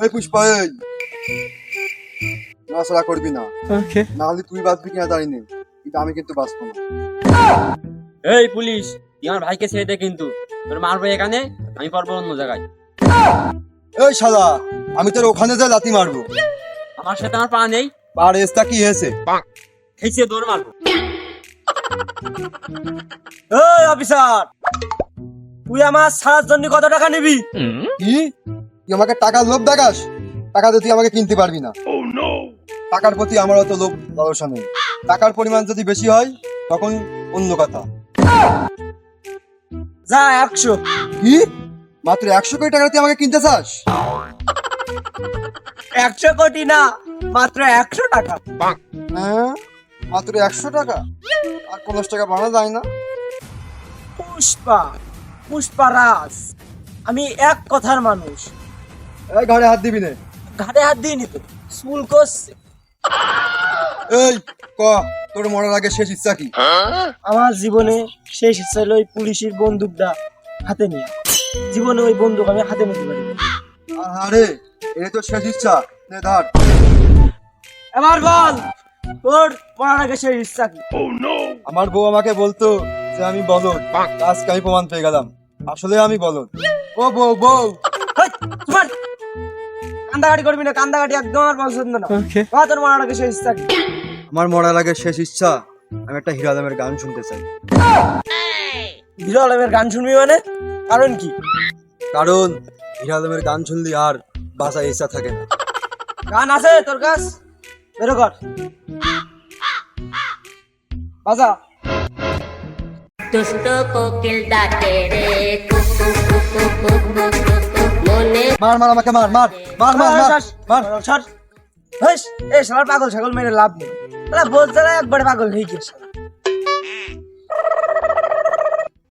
এই পুষ্পা, এই নড়াচড়া করবি না, নাহলে তুই বাঁচবি কিনা জানি না, কিন্তু আমি কিন্তু বাঁচবো না। এই পুলিশ, তুই আমার ভাইকে ছেড়ে দে, কিন্তু তোর মারবো এখানে, আমি পারবো অন্য জায়গায়। এই শালা, আমি তোর ওখানে যা লাথি মারবো। আমার সাথে আমার পা নেই, আর এসটা কি হয়েছে? খেয়েছে দৌড় মারবো। এই অফিসার, তুই আমার ছাড়ার জন্য কত টাকা নিবি? কি, তুই আমাকে টাকার লোভ দেখাস? টাকা দিয়ে তুই আমাকে কিনতে পারবি না। টাকার প্রতি আমার অত লোভ লালসা নেই। টাকার পরিমাণ যদি বেশি হয় তখন অন্য কথা। যা 100। কি, মাত্র 100 কোটি টাকা তুই আমাকে কিনতে চাস? 100 কোটি না, মাত্র 100 টাকা। হ্যাঁ, মাত্র 100 টাকা? আর 50 টাকা বাড়া যায় না? পুষ্পারাজ, আমি এক কথার মানুষ। এই ঘরে হাত দিবি না। ঘাটে হাত দিইনি তো, স্কুল করছে। এই ক, তোর মরার আগে শেষ ইচ্ছা কি? আমার জীবনে শেষ ইচ্ছা হলো ওই পুলিশের বন্দুকটা হাতে নিয়ে। জীবনে ওই বন্দুক আমি হাতে নিতে পারি। আরে, এই তো শেষ ইচ্ছা, নে ধর। এবার বল, তোর মরার আগে শেষ ইচ্ছা কি? আমার বউ আমাকে বলতো যে আমি বলদ, আজকে আমি প্রমাণ পেয়ে গেলাম, আসলে আমি বলদ। ও বউ, বউ। হেই, তোমার কান্দাকাটি করবি না, কান্দাকাটি একদম আমার পছন্দ না। তোর মরার আগে শেষ ইচ্ছা কি? আমার মরার আগে শেষ ইচ্ছা, আমি একটা হিরো আলমের গান শুনতে চাই। হিরো আলমের গান শুনবি মানে? কারণ কি? কারণ হিরো আলমের গান শুনলে আর বাঁচার ইচ্ছা থাকে না। গান আছে তোর কাছ? বেরো কর, বাজা। দুষ্ট কোকিল ডাকে রে কুকু কুকু কুকু কুকু মনে মার মার, আমাকে মার মার মার মার মার মার। সর। হেস, এই শালার পাগল ছাগল মেরে লাভ নেই। বলতে একবারে পাগল হয়ে গেছে।